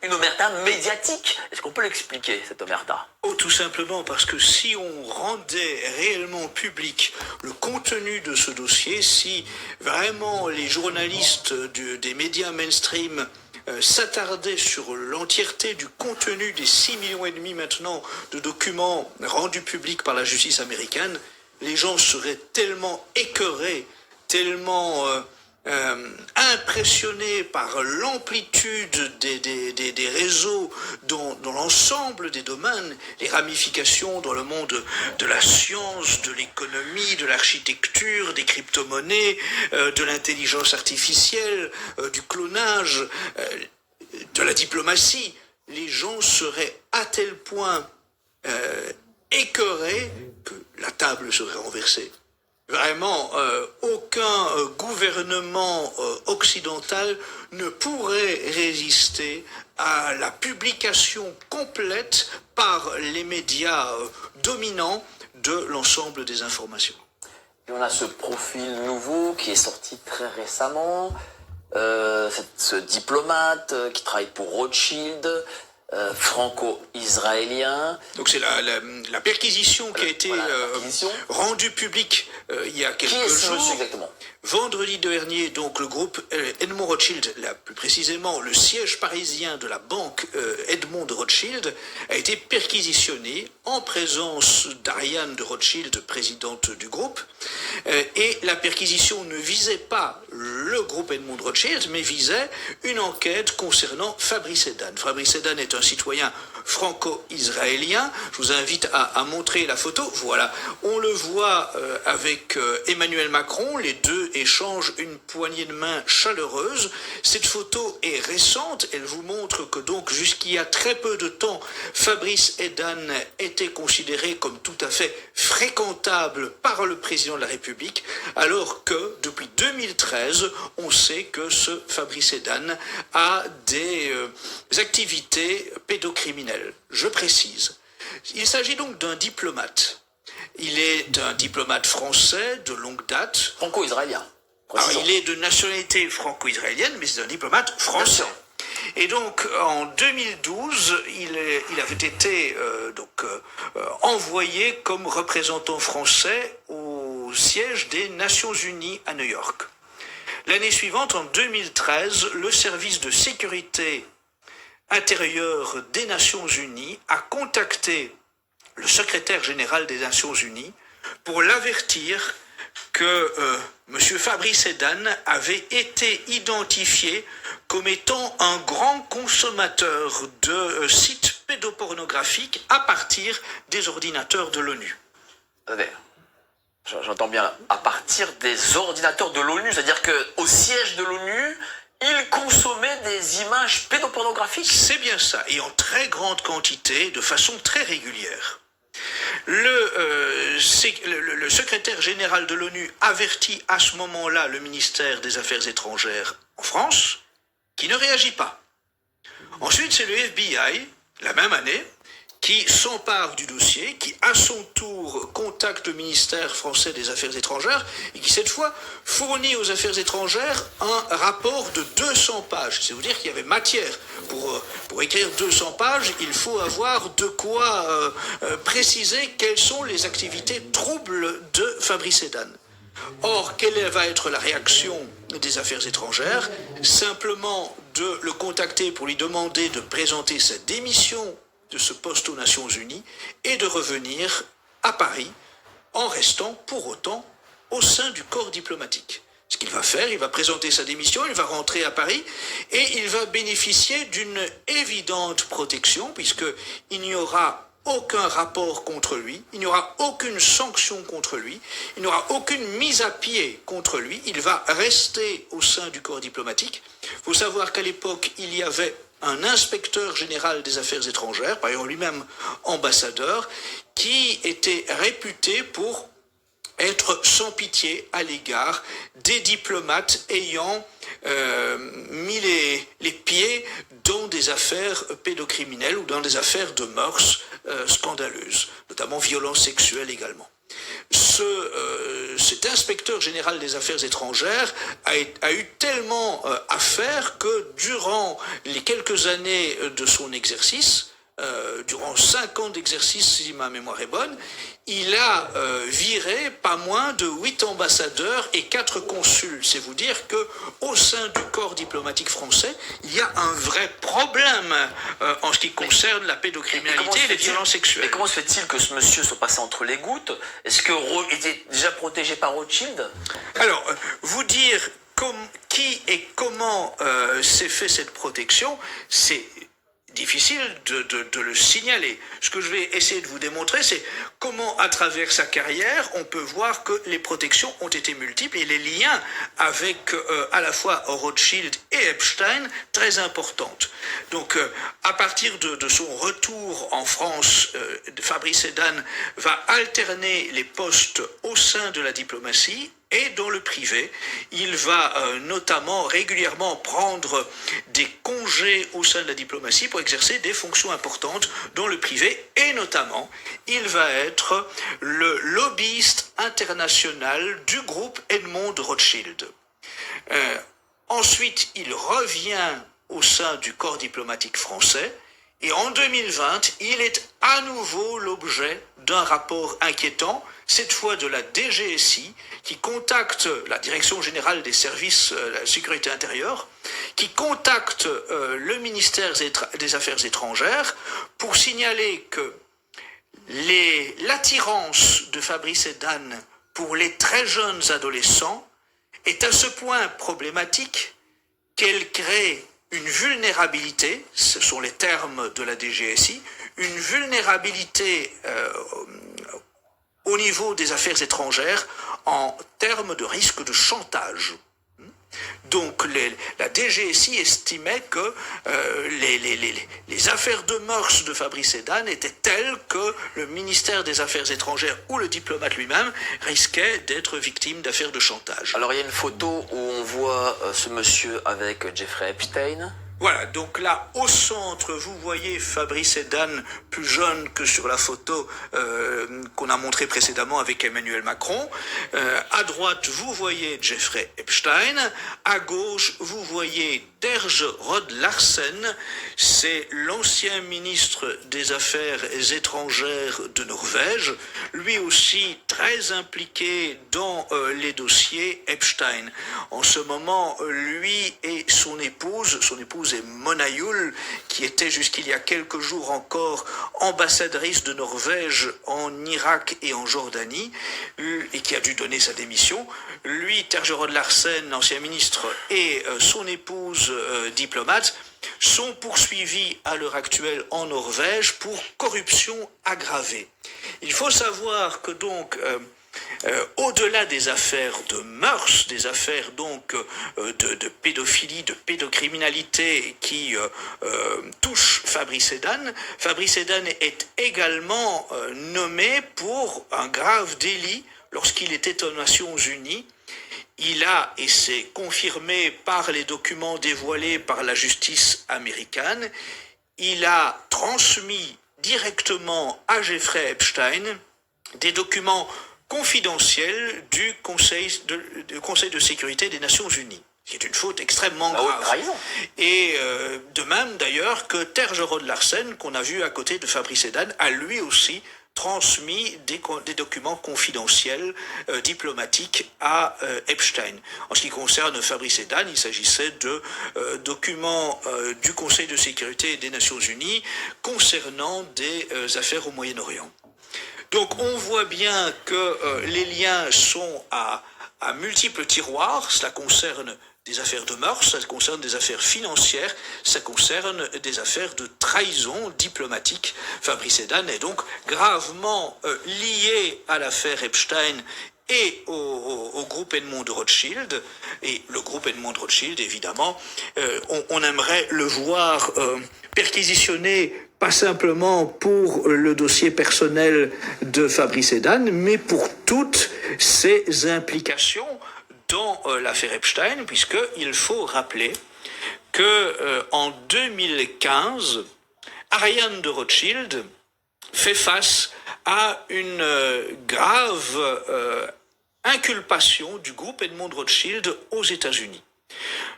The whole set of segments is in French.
une omerta médiatique. Est-ce qu'on peut l'expliquer, cette omerta? Oh, tout simplement parce que si on rendait réellement public le contenu de ce dossier, si vraiment les journalistes des médias mainstream s'attardaient sur l'entièreté du contenu des 6,5 millions maintenant de documents rendus publics par la justice américaine, les gens seraient tellement écœurés, tellement impressionnés par l'amplitude des réseaux dans l'ensemble des domaines, les ramifications dans le monde de la science, de l'économie, de l'architecture, des crypto-monnaies, de l'intelligence artificielle, du clonage, de la diplomatie. Les gens seraient à tel point écœurés que la table serait renversée. Vraiment, aucun gouvernement occidental ne pourrait résister à la publication complète par les médias dominants de l'ensemble des informations. Et on a ce profil nouveau qui est sorti très récemment, ce diplomate qui travaille pour Rothschild, franco-israélien. Donc c'est la perquisition qui a été rendue publique il y a quelques jours. Qui est ce monsieur exactement? Vendredi dernier, donc le groupe Edmond Rothschild, plus précisément le siège parisien de la banque Edmond de Rothschild, a été perquisitionné en présence d'Ariane de Rothschild, présidente du groupe. Et la perquisition ne visait pas le groupe Edmond de Rothschild, mais visait une enquête concernant Fabrice Edane. Fabrice Edane est un citoyen franco-israélien. Je vous invite à montrer la photo. Voilà, on le voit avec Emmanuel Macron. Les deux échangent une poignée de main chaleureuse. Cette photo est récente. Elle vous montre que donc jusqu'il y a très peu de temps, Fabrice Edane était considéré comme tout à fait fréquentable par le président de la République, alors que depuis 2013, on sait que ce Fabrice Edane a des activités pédocriminelles. Je précise. Il s'agit donc d'un diplomate. Il est un diplomate français de longue date. Franco-israélien. Alors, il est de nationalité franco-israélienne, mais c'est un diplomate français. Et donc, en 2012, il avait été envoyé comme représentant français au siège des Nations Unies à New York. L'année suivante, en 2013, le service de sécurité intérieure des Nations Unies a contacté le secrétaire général des Nations Unies pour l'avertir que M. Fabrice Edane avait été identifié comme étant un grand consommateur de sites pédopornographiques à partir des ordinateurs de l'ONU. J'entends bien, à partir des ordinateurs de l'ONU, c'est-à-dire qu'au siège de l'ONU, il consommait des images pédopornographiques? C'est bien ça, et en très grande quantité, de façon très régulière. Le secrétaire général de l'ONU avertit à ce moment-là le ministère des Affaires étrangères en France, qui ne réagit pas. Ensuite, c'est le FBI, la même année, qui s'empare du dossier, qui à son tour contacte le ministère français des Affaires étrangères et qui cette fois fournit aux Affaires étrangères un rapport de 200 pages. C'est vous dire qu'il y avait matière. Pour écrire 200 pages, il faut avoir de quoi préciser quelles sont les activités troubles de Fabrice Edane. Or, quelle va être la réaction des Affaires étrangères? Simplement de le contacter pour lui demander de présenter sa démission de ce poste aux Nations Unies et de revenir à Paris en restant pour autant au sein du corps diplomatique. Ce qu'il va faire, il va présenter sa démission, il va rentrer à Paris et il va bénéficier d'une évidente protection puisqu'il n'y aura aucun rapport contre lui, il n'y aura aucune sanction contre lui, il n'y aura aucune mise à pied contre lui, il va rester au sein du corps diplomatique. Il faut savoir qu'à l'époque, il y avait un inspecteur général des affaires étrangères, par exemple lui-même ambassadeur, qui était réputé pour être sans pitié à l'égard des diplomates ayant mis les pieds dans des affaires pédocriminelles ou dans des affaires de mœurs scandaleuses, notamment violences sexuelles également. Cet inspecteur général des affaires étrangères a eu tellement à faire que durant les quelques années de son exercice, durant 5 ans d'exercice, si ma mémoire est bonne, il a viré pas moins de 8 ambassadeurs et 4 consuls. C'est vous dire que au sein du corps diplomatique français, il y a un vrai problème en ce qui concerne la pédocriminalité et les violences sexuelles. Mais comment se fait-il que ce monsieur soit passé entre les gouttes? Est-ce que était déjà protégé par Rothschild? Alors, vous dire qui et comment s'est fait cette protection, c'est difficile de le signaler. Ce que je vais essayer de vous démontrer, c'est comment, à travers sa carrière, on peut voir que les protections ont été multiples et les liens avec à la fois Rothschild et Epstein très importantes. Donc, à partir de son retour en France, Fabrice Edane va alterner les postes au sein de la diplomatie et dans le privé. Il va notamment régulièrement prendre des congés au sein de la diplomatie pour exercer des fonctions importantes dans le privé et notamment il va être le lobbyiste international du groupe Edmond de Rothschild. Ensuite, il revient au sein du corps diplomatique français et en 2020, il est à nouveau l'objet d'un rapport inquiétant, cette fois de la DGSI, qui contacte la Direction générale des services de la sécurité intérieure, qui contacte le ministère des Affaires étrangères pour signaler que l'attirance de Fabrice Edane pour les très jeunes adolescents est à ce point problématique qu'elle crée une vulnérabilité, ce sont les termes de la DGSI, une vulnérabilité au niveau des affaires étrangères en termes de risque de chantage. Donc la DGSI estimait que les affaires de mœurs de Fabrice Edane étaient telles que le ministère des Affaires étrangères ou le diplomate lui-même risquait d'être victime d'affaires de chantage. Alors il y a une photo où on voit ce monsieur avec Jeffrey Epstein. Voilà, donc là, au centre, vous voyez Fabrice Edane, plus jeune que sur la photo qu'on a montrée précédemment avec Emmanuel Macron. À droite, vous voyez Jeffrey Epstein. À gauche, vous voyez Terje Rod Larsen. C'est l'ancien ministre des Affaires étrangères de Norvège, lui aussi très impliqué dans les dossiers Epstein. En ce moment, lui et son épouse est Mona Juul, qui était jusqu'il y a quelques jours encore ambassadrice de Norvège en Irak et en Jordanie, et qui a dû donner sa démission. Lui, Terje Rod Larsen, ancien ministre, et son épouse diplomate, sont poursuivis à l'heure actuelle en Norvège pour corruption aggravée. Il faut savoir que donc au-delà des affaires de mœurs, des affaires donc de pédophilie, de pédocriminalité qui touchent Fabrice Edane est également nommé pour un grave délit lorsqu'il était aux Nations Unies. Il a, et c'est confirmé par les documents dévoilés par la justice américaine, il a transmis directement à Jeffrey Epstein des documents confidentiel du Conseil de sécurité des Nations Unies, qui est une faute extrêmement grave. Et de même d'ailleurs que Terje Rod Larsen, qu'on a vu à côté de Fabrice Edane, a lui aussi transmis des documents confidentiels diplomatiques à Epstein. En ce qui concerne Fabrice Edane, il s'agissait de documents du Conseil de sécurité des Nations Unies concernant des affaires au Moyen-Orient. Donc on voit bien que les liens sont à multiples tiroirs. Cela concerne des affaires de mœurs, ça concerne des affaires financières, ça concerne des affaires de trahison diplomatique. Fabrice Edane est donc gravement lié à l'affaire Epstein et au groupe Edmond de Rothschild. Et le groupe Edmond de Rothschild, évidemment, on aimerait le voir perquisitionné, pas simplement pour le dossier personnel de Fabrice Edane, mais pour toutes ses implications dans l'affaire Epstein, puisqu'il faut rappeler que en 2015, Ariane de Rothschild fait face à une grave inculpation du groupe Edmond Rothschild aux États-Unis.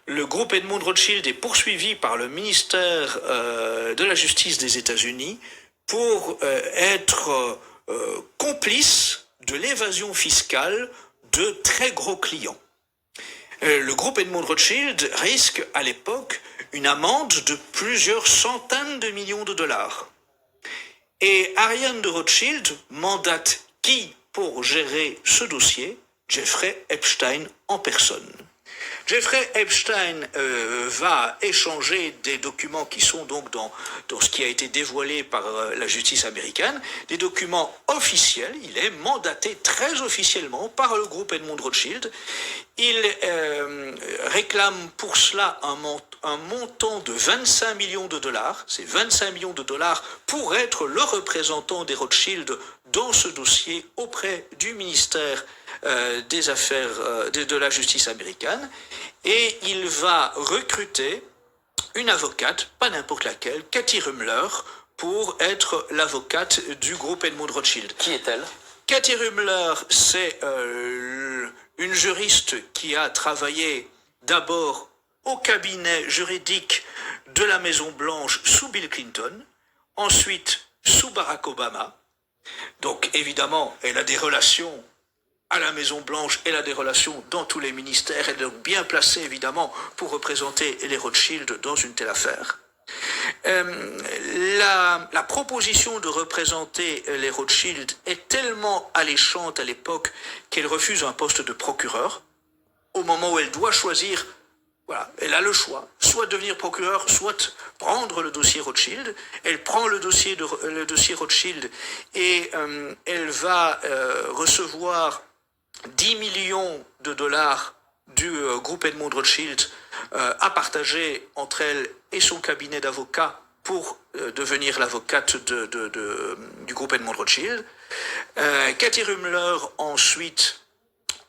Le groupe Edmond Rothschild est poursuivi par le ministère de la Justice des États-Unis pour être complice de l'évasion fiscale de très gros clients. Le groupe Edmond Rothschild risque à l'époque une amende de plusieurs centaines de millions de dollars. Et Ariane de Rothschild mandate qui pour gérer ce dossier? Jeffrey Epstein en personne. Jeffrey Epstein va échanger des documents qui sont donc dans ce qui a été dévoilé par la justice américaine, des documents officiels. Il est mandaté très officiellement par le groupe Edmond Rothschild. Il réclame pour cela un montant de 25 millions de dollars. C'est 25 millions de dollars pour être le représentant des Rothschild dans ce dossier auprès du ministère des Affaires de la justice américaine. Et il va recruter une avocate, pas n'importe laquelle, Cathy Rummler, pour être l'avocate du groupe Edmond Rothschild. Qui est-elle? Cathy Rummler, c'est une juriste qui a travaillé d'abord au cabinet juridique de la Maison Blanche sous Bill Clinton, ensuite sous Barack Obama. Donc évidemment, elle a des relations à la Maison Blanche, elle a des relations dans tous les ministères, elle est donc bien placée évidemment pour représenter les Rothschild dans une telle affaire. La proposition de représenter les Rothschild est tellement alléchante à l'époque qu'elle refuse un poste de procureur. Au moment où elle doit choisir, voilà, elle a le choix, soit devenir procureur, soit prendre le dossier Rothschild. Elle prend le dossier Rothschild et elle va recevoir 10 millions de dollars du groupe Edmond Rothschild à partager entre elle et son cabinet d'avocats pour devenir l'avocate du groupe Edmond Rothschild. Cathy Rummler, ensuite,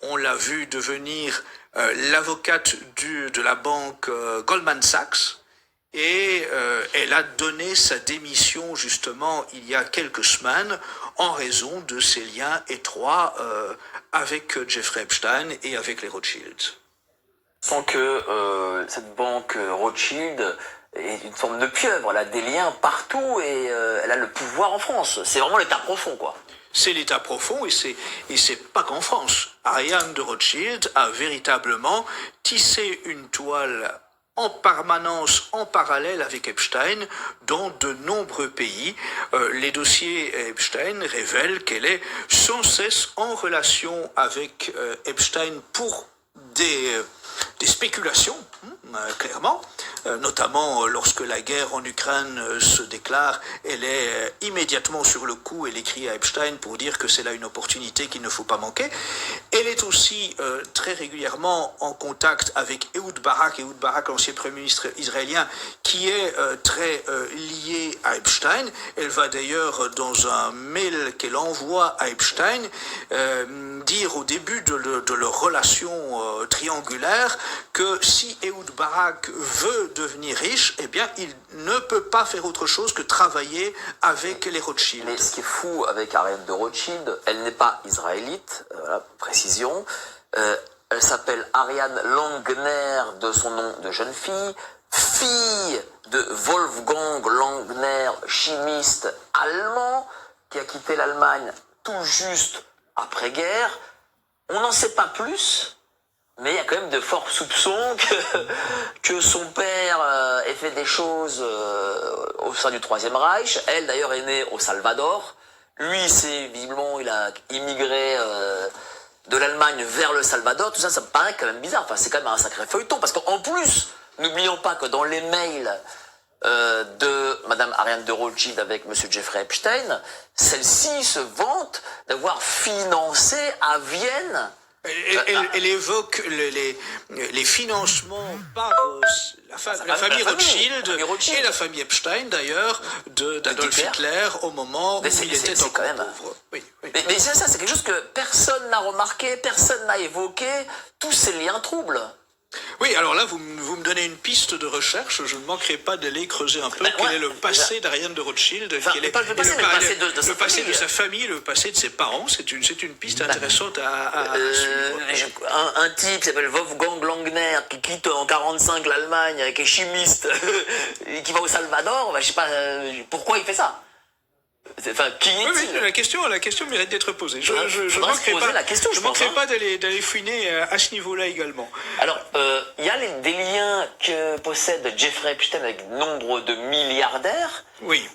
on l'a vu devenir l'avocate de la banque Goldman Sachs. Et elle a donné sa démission justement il y a quelques semaines en raison de ses liens étroits avec Jeffrey Epstein et avec les Rothschild. Sans que cette banque Rothschild est une forme de pieuvre, elle a des liens partout et elle a le pouvoir en France. C'est vraiment l'état profond, quoi. C'est l'état profond et c'est pas qu'en France. Ariane de Rothschild a véritablement tissé une toile en permanence, en parallèle avec Epstein, dans de nombreux pays. Les dossiers Epstein révèlent qu'elle est sans cesse en relation avec Epstein pour des spéculations, clairement, notamment lorsque la guerre en Ukraine se déclare, elle est immédiatement sur le coup, elle écrit à Epstein pour dire que c'est là une opportunité qu'il ne faut pas manquer. Elle est aussi très régulièrement en contact avec Ehud Barak, l'ancien premier ministre israélien, qui est très lié à Epstein. Elle va d'ailleurs, dans un mail qu'elle envoie à Epstein, dire au début de leur relation triangulaire que si Ehud Barak veut devenir riche, eh bien, il ne peut pas faire autre chose que travailler avec les Rothschild. Mais ce qui est fou avec Ariane de Rothschild, elle n'est pas israélite, voilà, précision. Elle s'appelle Ariane Langner de son nom de jeune fille, fille de Wolfgang Langner, chimiste allemand, qui a quitté l'Allemagne tout juste après-guerre. On n'en sait pas plus, mais il y a quand même de forts soupçons que son père ait fait des choses au sein du Troisième Reich. Elle, d'ailleurs, est née au Salvador. Lui, visiblement, il a immigré de l'Allemagne vers le Salvador. Tout ça, ça me paraît quand même bizarre. Enfin, c'est quand même un sacré feuilleton. Parce qu'en plus, n'oublions pas que dans les mails de Madame Ariane de Rothschild avec Monsieur Jeffrey Epstein, celle-ci se vante d'avoir financé à Vienne. Elle évoque les financements par la famille Rothschild et la famille Epstein d'ailleurs d'Adolf Hitler au moment où il était encore pauvre. Oui. Mais c'est ça, c'est quelque chose que personne n'a remarqué, personne n'a évoqué, tous ces liens troubles. Oui, alors là, vous me donnez une piste de recherche. Je ne manquerai pas d'aller creuser un peu Ben, quel ouais, est le passé d'Ariane de Rothschild, Enfin, quel est pas le passé, mais le passé de sa le passé famille. de sa famille, le passé de ses parents. C'est une piste intéressante à suivre. Un type qui s'appelle Wolfgang Langner qui quitte en 45 l'Allemagne, qui est chimiste et qui va au Salvador, je sais pas pourquoi il fait ça. Enfin, qui est-il? Oui, la question mérite d'être posée. Je Faudra se poser la question, je pense, manquerai hein. pas d'aller fouiner à ce niveau-là également. Alors, il y a des liens que possède Jeffrey Epstein avec nombre de milliardaires. Oui.